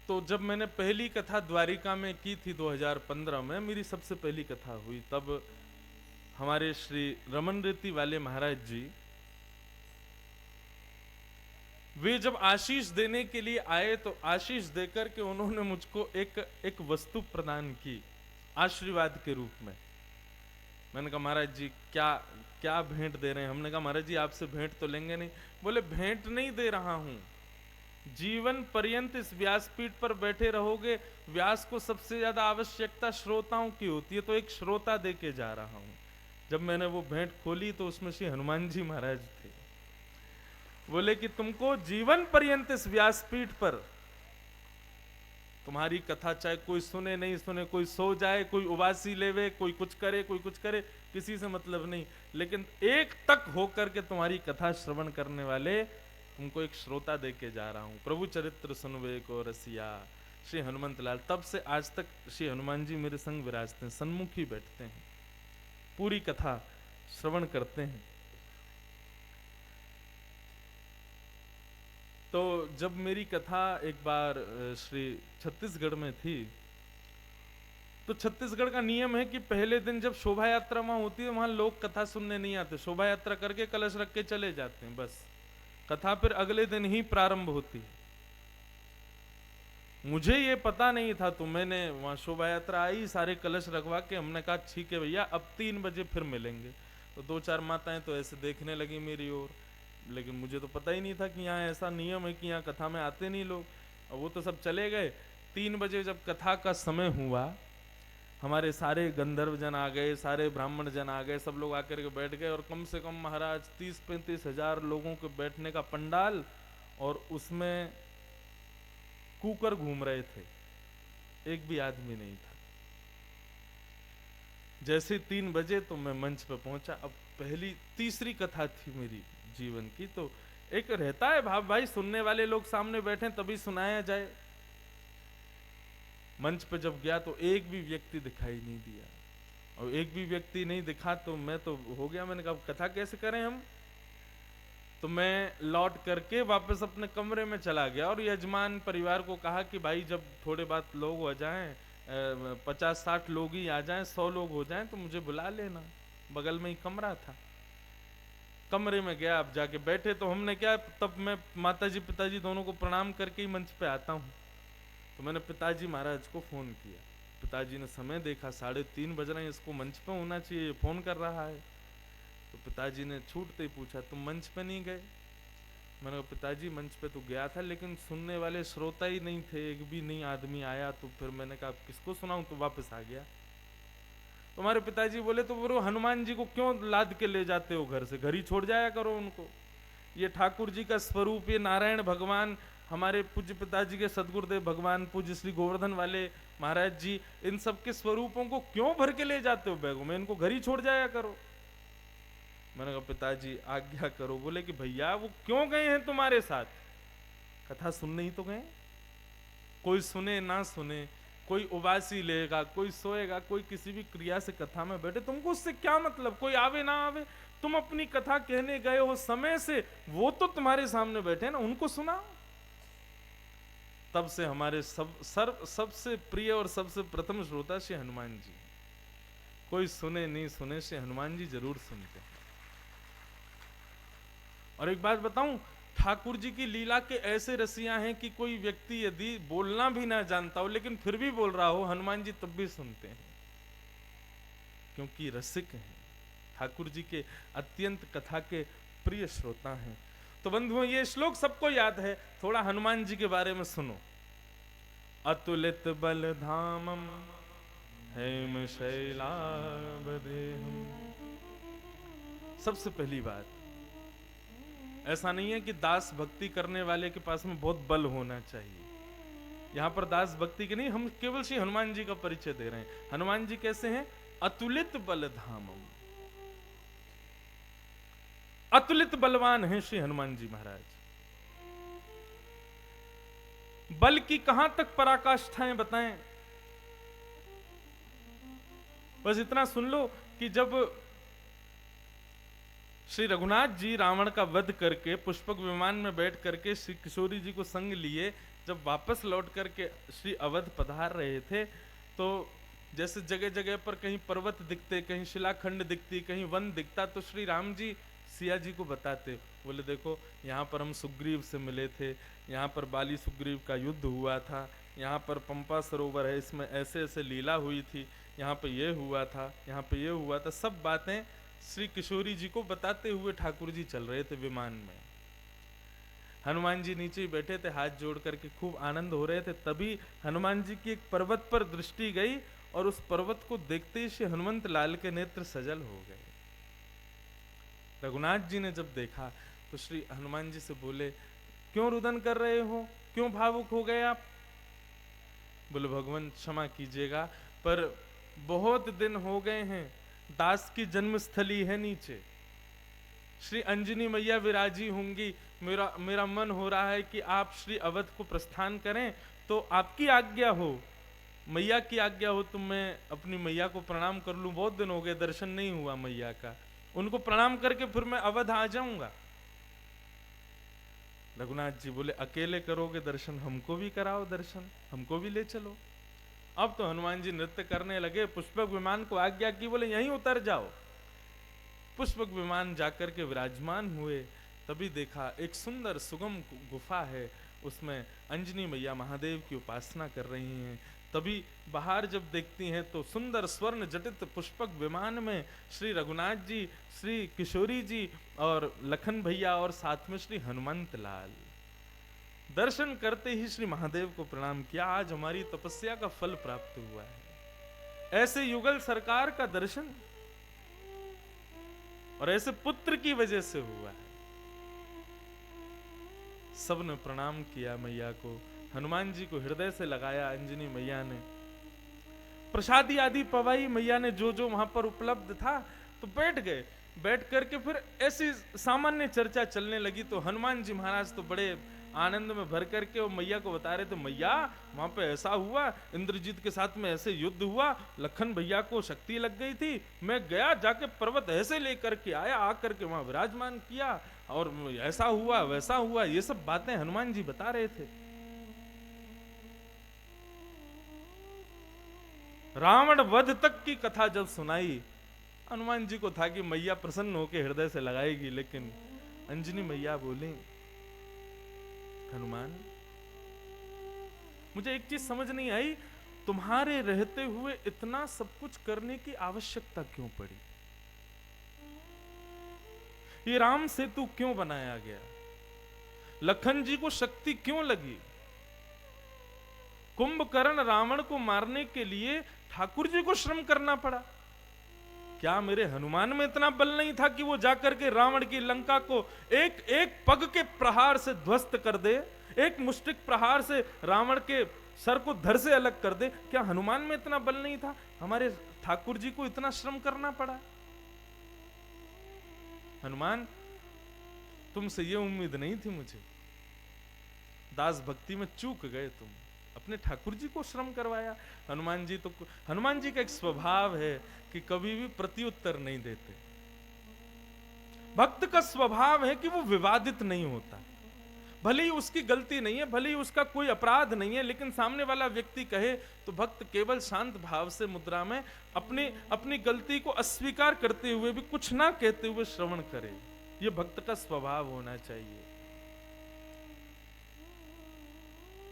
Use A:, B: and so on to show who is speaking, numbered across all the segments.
A: तो जब मैंने पहली कथा द्वारिका में की थी 2015 में, मेरी सबसे पहली कथा हुई, तब हमारे श्री रमन रेती वाले महाराज जी वे जब आशीष देने के लिए आए तो आशीष देकर के उन्होंने मुझको एक वस्तु प्रदान की आशीर्वाद के रूप में। मैंने कहा महाराज जी क्या क्या भेंट दे रहे हैं? हमने कहा महाराज जी आपसे भेंट तो लेंगे नहीं। बोले भेंट नहीं दे रहा हूं, जीवन पर्यंत इस व्यासपीठ पर बैठे रहोगे। व्यास को सबसे ज्यादा आवश्यकता श्रोताओं की होती है, तो एक श्रोता दे के जा रहा हूं। जब मैंने वो भेंट खोली तो उसमें श्री हनुमान जी महाराज थे। बोले कि तुमको जीवन पर्यंत इस व्यासपीठ पर तुम्हारी कथा चाहे कोई सुने नहीं सुने, कोई सो जाए, कोई उबासी लेवे, कोई कुछ करे, कोई कुछ करे, किसी से मतलब नहीं, लेकिन एक तक होकर के तुम्हारी कथा श्रवण करने वाले तुमको एक श्रोता दे के जा रहा हूं। प्रभु चरित्र सुनवे को रसिया श्री हनुमंत लाल। तब से आज तक श्री हनुमान जी मेरे संग विराजते हैं, सन्मुख ही बैठते हैं, पूरी कथा श्रवण करते हैं। तो जब मेरी कथा एक बार श्री छत्तीसगढ़ में थी, तो छत्तीसगढ़ का नियम है कि पहले दिन जब शोभा यात्रा वहां होती है, वहां लोग कथा सुनने नहीं आते, शोभा यात्रा करके कलश रख के चले जाते हैं, बस कथा फिर अगले दिन ही प्रारंभ होती है। मुझे ये पता नहीं था, तो मैंने वहां शोभा यात्रा आई, सारे कलश रखवा के हमने कहा ठीक है भैया अब 3 बजे फिर मिलेंगे। तो 2-4 माताएं तो ऐसे देखने लगी मेरी ओर, लेकिन मुझे तो पता ही नहीं था कि यहाँ ऐसा नियम है कि यहाँ कथा में आते नहीं लोग। और वो तो सब चले गए। 3 बजे जब कथा का समय हुआ, हमारे सारे गंधर्व जन आ गए, सारे ब्राह्मण जन आ गए, सब लोग आकर के बैठ गए, और कम से कम महाराज 30-35 हजार लोगों के बैठने का पंडाल, और उसमें कुकर घूम रहे थे, एक भी आदमी नहीं था। जैसे 3 बजे तो मैं मंच पे पहुंचा। अब पहली तीसरी कथा थी मेरी जीवन की, तो एक रहता है भाव भाई सुनने वाले लोग सामने बैठे तभी सुनाया जाए। मंच पे जब गया तो एक भी व्यक्ति दिखाई नहीं दिया, और एक भी व्यक्ति नहीं दिखा तो मैं तो हो गया। मैंने कहा कथा कैसे करें हम? तो मैं लौट करके वापस अपने कमरे में चला गया, और यजमान परिवार को कहा कि भाई जब थोड़े बात लोग हो जाएं, 50-60 लोग ही आ जाएं, 100 लोग हो जाएं तो मुझे बुला लेना। बगल में ही कमरा था, कमरे में गया, अब जाके बैठे तो हमने क्या, तब मैं माताजी पिताजी दोनों को प्रणाम करके ही मंच पे आता हूँ। तो मैंने पिताजी महाराज को फोन किया। पिताजी ने समय देखा, 3:30 बज रहे हैं, इसको मंच पे होना चाहिए, ये फोन कर रहा है। तो पिताजी ने छूटते ही पूछा तुम मंच पे नहीं गए? मैंने कहा पिताजी मंच पे तो गया था, लेकिन सुनने वाले श्रोता ही नहीं थे, एक भी नहीं आदमी आया। तो फिर मैंने कहा किसको सुनाऊं, तो वापस आ गया। तुम्हारे पिताजी बोले तो वो हनुमान जी को क्यों लाद के ले जाते हो घर से, घर ही छोड़ जाया करो उनको। ये ठाकुर जी का स्वरूप, ये नारायण भगवान, हमारे पूज्य पिताजी के सदगुरुदेव भगवान पूज्य श्री गोवर्धन वाले महाराज जी, इन सब के स्वरूपों को क्यों भर के ले जाते हो बैगों में, इनको घर ही छोड़ जाया करो। मैंने कहा पिताजी आज्ञा करो। बोले कि भैया वो क्यों गए हैं तुम्हारे साथ? कथा सुनने ही तो गए। कोई सुने ना सुने, कोई उबासी लेगा, कोई सोएगा, कोई किसी भी क्रिया से कथा में बैठे, तुमको उससे क्या मतलब? कोई आवे ना आवे, तुम अपनी कथा कहने गए हो समय से, वो तो तुम्हारे सामने बैठे ना, उनको सुनाओ। तब से हमारे सबसे प्रिय और सबसे प्रथम श्रोता श्री हनुमान जी। कोई सुने नहीं सुने, श्री हनुमान जी जरूर सुनते हैं। और एक बात बताऊं, ठाकुर जी की लीला के ऐसे रसिया हैं कि कोई व्यक्ति यदि बोलना भी ना जानता हो लेकिन फिर भी बोल रहा हो, हनुमान जी तब भी सुनते हैं, क्योंकि रसिक हैं, ठाकुर जी के अत्यंत कथा के प्रिय श्रोता हैं। तो बंधुओं ये श्लोक सबको याद है, थोड़ा हनुमान जी के बारे में सुनो। अतुलित बल धामम हेम शैलावदेहम। सबसे पहली बात, ऐसा नहीं है कि दास भक्ति करने वाले के पास में बहुत बल होना चाहिए। यहां पर दास भक्ति के नहीं, हम केवल श्री हनुमान जी का परिचय दे रहे हैं। हनुमान जी कैसे हैं? अतुलित बल धामम, अतुलित बलवान हैं श्री हनुमान जी महाराज। बल की कहां तक पराकाष्ठाएं बताएं? बस इतना सुन लो कि जब श्री रघुनाथ जी रावण का वध करके पुष्पक विमान में बैठ करके श्री किशोरी जी को संग लिए जब वापस लौट करके श्री अवध पधार रहे थे, तो जैसे जगह जगह पर कहीं पर्वत दिखते, कहीं शिलाखंड दिखती, कहीं वन दिखता, तो श्री राम जी सिया जी को बताते, बोले देखो यहाँ पर हम सुग्रीव से मिले थे, यहाँ पर बाली सुग्रीव का युद्ध हुआ था, यहाँ पर पंपा सरोवर है, इसमें ऐसे ऐसे लीला हुई थी, यहाँ पे ये हुआ था, यहाँ पे ये हुआ था। सब बातें श्री किशोरी जी को बताते हुए ठाकुर जी चल रहे थे विमान में। हनुमान जी नीचे ही बैठे थे, हाथ जोड़ करके खूब आनंद हो रहे थे। तभी हनुमान जी की एक पर्वत पर दृष्टि गई और उस पर्वत को देखते ही श्री हनुमंत लाल के नेत्र सजल हो गए। रघुनाथ जी ने जब देखा तो श्री हनुमान जी से बोले, क्यों रुदन कर रहे हो, क्यों भावुक हो गए आप? बोले भगवान क्षमा कीजिएगा, पर बहुत दिन हो गए हैं, दास की जन्मस्थली है नीचे, श्री अंजनी मैया विराजी होंगी, मेरा मन हो रहा है कि आप श्री अवध को प्रस्थान करें, तो आपकी आज्ञा हो, मैया की आज्ञा हो तो मैं अपनी मैया को प्रणाम कर लूं। बहुत दिन हो गए, दर्शन नहीं हुआ मैया का, उनको प्रणाम करके फिर मैं अवध आ जाऊंगा। रघुनाथ जी बोले, अकेले करोगे दर्शन, हमको भी कराओ दर्शन, हमको भी ले चलो। अब तो हनुमान जी नृत्य करने लगे, पुष्पक विमान को आज्ञा की, बोले यहीं उतर जाओ। पुष्पक विमान जाकर के विराजमान हुए, तभी देखा एक सुंदर सुगम गुफा है, उसमें अंजनी मैया महादेव की उपासना कर रही हैं। तभी बाहर जब देखती हैं तो सुंदर स्वर्ण जटित पुष्पक विमान में श्री रघुनाथ जी, श्री किशोरी जी और लखन भैया और साथ में श्री हनुमंत लाल। दर्शन करते ही श्री महादेव को प्रणाम किया, आज हमारी तपस्या का फल प्राप्त हुआ है। ऐसे युगल सरकार का दर्शन और ऐसे पुत्र की वजह से हुआ है। सबने प्रणाम किया मैया को, हनुमान जी को हृदय से लगाया अंजनी मैया ने, प्रसादी आदि पवाई मैया ने, जो जो वहां पर उपलब्ध था, तो बैठ गए। बैठ करके फिर ऐसी सामान्य चर्चा चलने लगी, तो हनुमान जी महाराज तो बड़े आनंद में भर करके वो मैया को बता रहे थे, मैया वहां पे ऐसा हुआ, इंद्रजीत के साथ में ऐसे युद्ध हुआ, लखन भैया को शक्ति लग गई थी, मैं गया जाके पर्वत ऐसे लेकर के आया, आकर के वहां विराजमान किया, और ऐसा हुआ वैसा हुआ, ये सब बातें हनुमान जी बता रहे थे। रावण वध तक की कथा जब सुनाई, हनुमान जी को था कि मैया प्रसन्न होकर हृदय से लगाएगी, लेकिन अंजनी मैया बोली, हनुमान मुझे एक चीज समझ नहीं आई, तुम्हारे रहते हुए इतना सब कुछ करने की आवश्यकता क्यों पड़ी? ये राम सेतु क्यों बनाया गया? लखन जी को शक्ति क्यों लगी? कुंभकर्ण रावण को मारने के लिए ठाकुर जी को श्रम करना पड़ा। क्या मेरे हनुमान में इतना बल नहीं था कि वो जाकर के रावण की लंका को एक एक पग के प्रहार से ध्वस्त कर दे, एक मुष्टिक प्रहार से रावण के सर को धड़ से अलग कर दे? क्या हनुमान में इतना बल नहीं था? हमारे ठाकुर जी को इतना श्रम करना पड़ा। हनुमान, तुमसे ये उम्मीद नहीं थी मुझे, दास भक्ति में चूक गए तुम, अपने ठाकुर जी को श्रम करवाया। हनुमान जी का एक स्वभाव है कि कभी भी प्रत्युत्तर नहीं देते। भक्त का स्वभाव है कि वो विवादित नहीं होता, भले ही उसकी गलती नहीं है, भले ही उसका कोई अपराध नहीं है, लेकिन सामने वाला व्यक्ति कहे तो भक्त केवल शांत भाव से मुद्रा में अपनी गलती को अस्वीकार करते हुए भी, कुछ ना कहते हुए श्रवण करे। यह भक्त का स्वभाव होना चाहिए।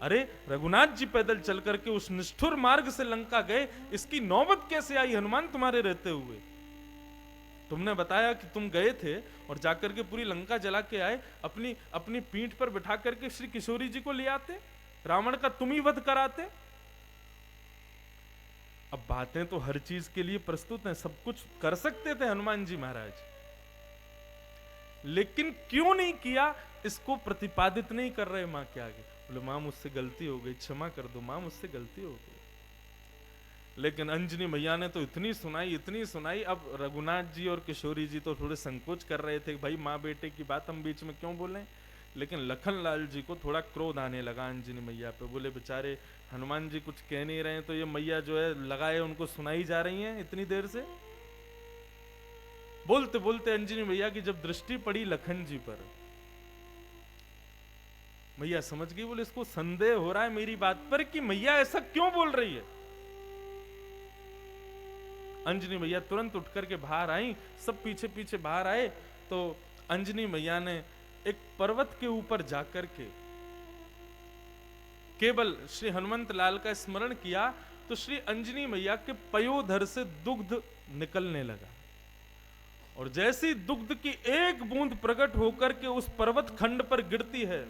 A: अरे रघुनाथ जी पैदल चल करके उस निष्ठुर मार्ग से लंका गए, इसकी नौबत कैसे आई हनुमान तुम्हारे रहते हुए? तुमने बताया कि तुम गए थे और जाकर के पूरी लंका जला के आए, अपनी पीठ पर बिठा करके श्री किशोरी जी को ले आते, रावण का तुम ही वध कराते। अब बातें तो हर चीज के लिए प्रस्तुत हैं, सब कुछ कर सकते थे हनुमान जी महाराज, लेकिन क्यों नहीं किया इसको प्रतिपादित नहीं कर रहे मां के आगे। बोले मां मुझसे गलती हो गई, क्षमा कर दो मां, मुझसे गलती हो गई। लेकिन अंजनी मैया ने तो इतनी सुनाई। अब रघुनाथ जी और किशोरी जी तो थोड़े संकोच कर रहे थे, भाई माँ बेटे की बात हम बीच में क्यों बोलें। लेकिन लखन लाल जी को थोड़ा क्रोध आने लगा अंजनी मैया पे। बोले बेचारे हनुमान जी कुछ कह नहीं रहे, तो ये मैया जो है लगाए उनको सुनाई जा रही हैं इतनी देर से। बोलते बोलते अंजनी मैया की जब दृष्टि पड़ी लखन जी पर, मैया समझ गई, बोले इसको संदेह हो रहा है मेरी बात पर कि मैया ऐसा क्यों बोल रही है। अंजनी मैया तुरंत उठ करके बाहर आई, सब पीछे पीछे बाहर आए। तो अंजनी मैया ने एक पर्वत के ऊपर जाकर के केवल श्री हनुमंत लाल का स्मरण किया, तो श्री अंजनी मैया के पयोधर से दुग्ध निकलने लगा, और जैसी दुग्ध की एक बूंद प्रकट होकर के उस पर्वत खंड पर गिरती है,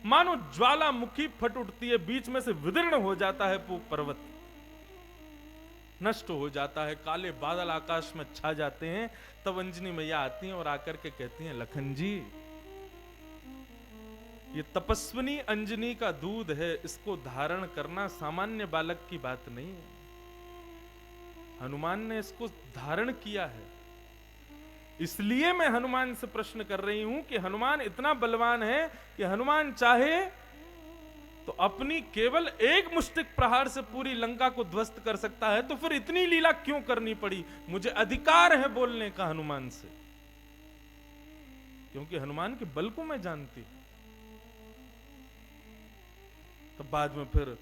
A: मानो ज्वालामुखी फट उठती है, बीच में से विदीर्ण हो जाता है वो पर्वत, नष्ट हो जाता है, काले बादल आकाश में छा जाते हैं। तब अंजनी मैया आती हैं और आकर के कहती हैं, लखन जी ये तपस्विनी अंजनी का दूध है, इसको धारण करना सामान्य बालक की बात नहीं है। हनुमान ने इसको धारण किया है, इसलिए मैं हनुमान से प्रश्न कर रही हूं कि हनुमान इतना बलवान है कि हनुमान चाहे तो अपनी केवल एक मुष्टिक प्रहार से पूरी लंका को ध्वस्त कर सकता है, तो फिर इतनी लीला क्यों करनी पड़ी। मुझे अधिकार है बोलने का हनुमान से, क्योंकि हनुमान के बल को मैं जानती हूं। तो बाद में फिर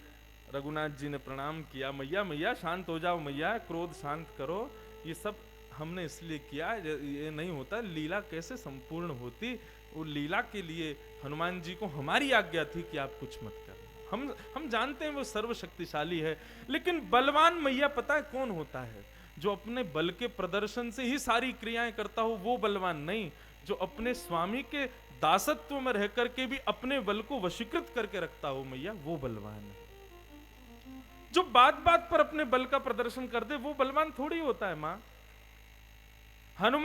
A: रघुनाथ जी ने प्रणाम किया, मैया मैया शांत हो जाओ, मैया क्रोध शांत करो, ये सब हमने इसलिए किया, ये नहीं होता, लीला कैसे संपूर्ण होती। वो लीला के लिए हनुमान जी को हमारी आज्ञा थी कि आप कुछ मत करना। हम जानते हैं वो सर्वशक्तिशाली है, लेकिन बलवान मैया पता है कौन होता है, जो अपने बल के प्रदर्शन से ही सारी क्रियाएं करता हो, वो बलवान नहीं। जो अपने स्वामी के दासत्व में रह करके भी अपने बल को वशीकृत करके रखता हो मैया, वो बलवान है। जो बात बात पर अपने बल का प्रदर्शन कर दे वो बलवान थोड़ी होता है मां। हनुमान